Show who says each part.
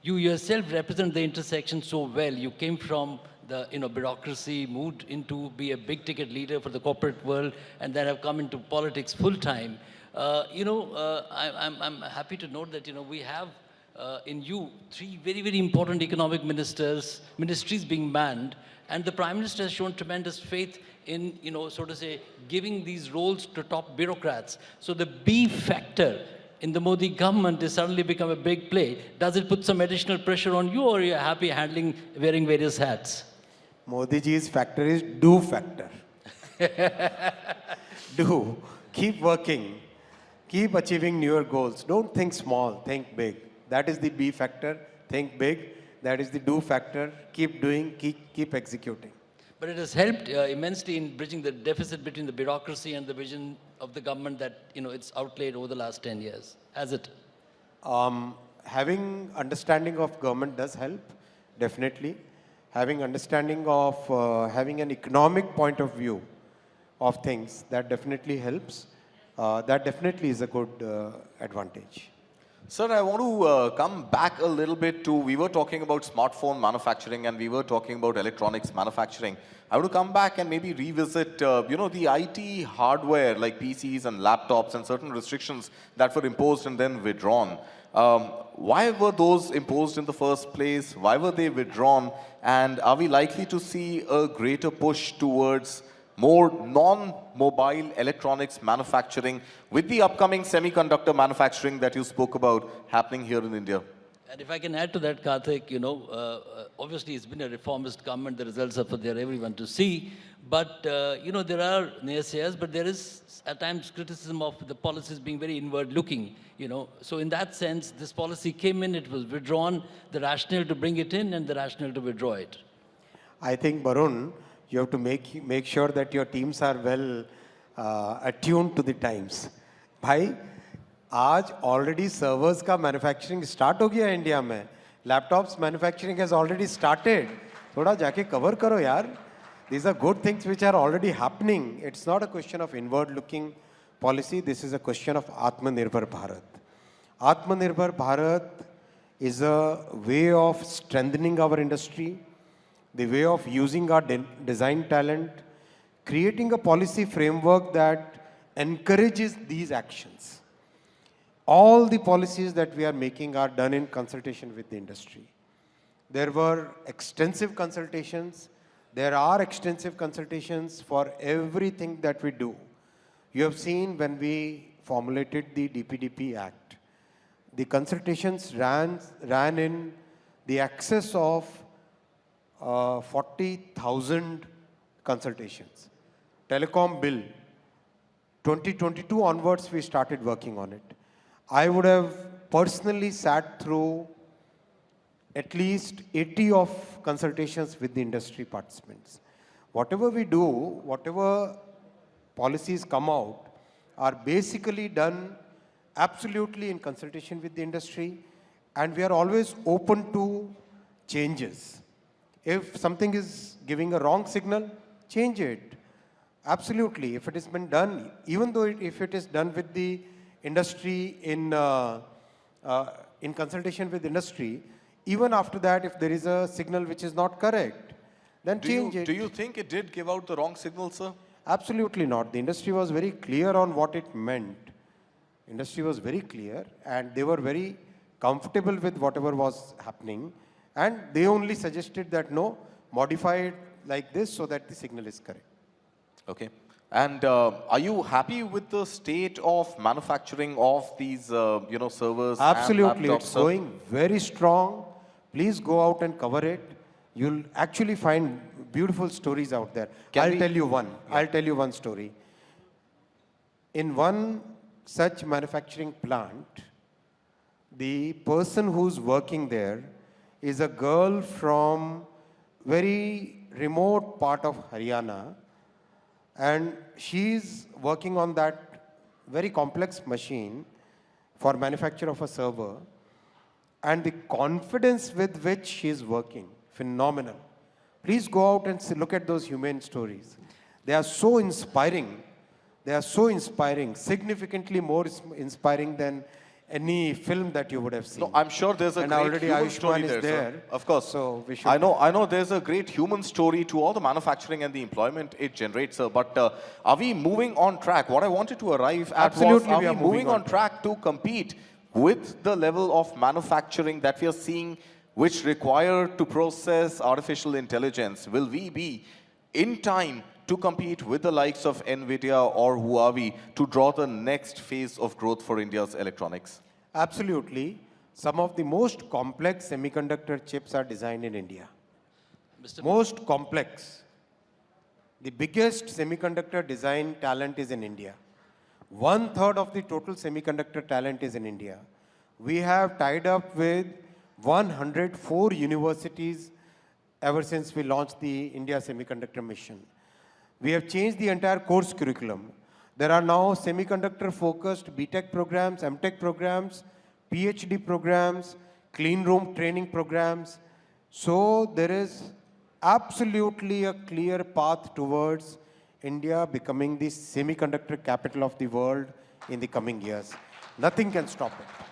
Speaker 1: You yourself represent the intersection so well. You came from the bureaucracy, moved into be a big ticket leader for the corporate world, and then have come into politics full time. I'm happy to note that we have in you three very, very important economic ministries being manned, and the Prime Minister has shown tremendous faith in, so to say, giving these roles to top bureaucrats. So the B factor in the Modi government has suddenly become a big play. Does it put some additional pressure on you, or are you happy wearing various hats?
Speaker 2: Modi ji's factor is do factor. Do. Keep working. Keep achieving newer goals. Don't think small, think big. That is the B factor. Think big. That is the do factor. Keep doing, keep executing.
Speaker 1: But it has helped immensely in bridging the deficit between the bureaucracy and the vision of the government that it's outlaid over the last 10 years. Has it?
Speaker 2: Having understanding of government does help, definitely. Having understanding of, having an economic point of view of things, that definitely helps. That definitely is a good advantage.
Speaker 3: Sir, I want to come back a little bit to, we were talking about smartphone manufacturing and we were talking about electronics manufacturing. I want to come back and maybe revisit, the IT hardware like PCs and laptops and certain restrictions that were imposed and then withdrawn. Why were those imposed in the first place? Why were they withdrawn? And are we likely to see a greater push towards more non-mobile electronics manufacturing with the upcoming semiconductor manufacturing that you spoke about happening here in India?
Speaker 1: And if I can add to that, Karthik, obviously it's been a reformist government. The results are for everyone to see. But, there are naysayers, but there is at times criticism of the policies being very inward-looking, So in that sense, this policy came in, it was withdrawn, the rationale to bring it in and the rationale to withdraw it.
Speaker 2: I think, Barun, you have to make sure that your teams are well attuned to the times. भाई, आज already servers का manufacturing start हो गया India में. Laptops manufacturing has already started. थोड़ा जाके cover करो यार. These are good things which are already happening. It's not a question of inward-looking policy. This is a question of Atmanirbhar Bharat. Atmanirbhar Bharat is a way of strengthening our industry, the way of using our design talent, creating a policy framework that encourages these actions. All the policies that we are making are done in consultation with the industry. There were extensive consultations. There are extensive consultations for everything that we do. You have seen when we formulated the DPDP Act, the consultations ran in the excess of 40,000 consultations. Telecom bill, 2022 onwards, we started working on it. I would have personally sat through at least 80 of consultations with the industry participants. Whatever we do, whatever policies come out, are basically done absolutely in consultation with the industry, and we are always open to changes. If something is giving a wrong signal, change it. Absolutely. If it has been done, even though if it is done with the industry in consultation with industry, even after that, if there is a signal which is not correct, then change it.
Speaker 3: Do you think it did give out the wrong signal, sir?
Speaker 2: Absolutely not. The industry was very clear on what it meant. Industry was very clear, and they were very comfortable with whatever was happening. And they only suggested that, no, modify it like this so that the signal is correct.
Speaker 3: Okay. And are you happy with the state of manufacturing of these, servers?
Speaker 2: Absolutely.
Speaker 3: And laptops,
Speaker 2: It's going very strong. Please go out and cover it. You'll actually find beautiful stories out there. I'll tell you one. Yeah. I'll tell you one story. In one such manufacturing plant, the person who's working there is a girl from very remote part of Haryana, and she's working on that very complex machine for manufacture of a server, and the confidence with which she's working, phenomenal. Please go out and look at those human stories. They are so inspiring. They are so inspiring, significantly more inspiring than any film that you would have seen.
Speaker 3: No, I'm sure there's a
Speaker 2: and
Speaker 3: great
Speaker 2: already
Speaker 3: human
Speaker 2: Ayushman
Speaker 3: story
Speaker 2: is
Speaker 3: there,
Speaker 2: there.
Speaker 3: sir. Of course.
Speaker 2: So we should.
Speaker 3: I know there's a great human story to all the manufacturing and the employment it generates, sir. But are we moving on track? What I wanted to arrive at
Speaker 2: Absolutely,
Speaker 3: was,
Speaker 2: we
Speaker 3: are
Speaker 2: are
Speaker 3: we
Speaker 2: moving
Speaker 3: moving on
Speaker 2: on
Speaker 3: track to compete with the level of manufacturing that we are seeing, which require to process artificial intelligence? Will we be in time to compete with the likes of NVIDIA or Huawei to draw the next phase of growth for India's electronics?
Speaker 2: Absolutely. Some of the most complex semiconductor chips are designed in India. Most complex. The biggest semiconductor design talent is in India. 1/3 of the total semiconductor talent is in India. We have tied up with 104 universities ever since we launched the India Semiconductor Mission. We have changed the entire course curriculum. There are now semiconductor-focused BTech programs, MTech programs, PhD programs, clean room training programs. So there is absolutely a clear path towards India becoming the semiconductor capital of the world in the coming years. Nothing can stop it.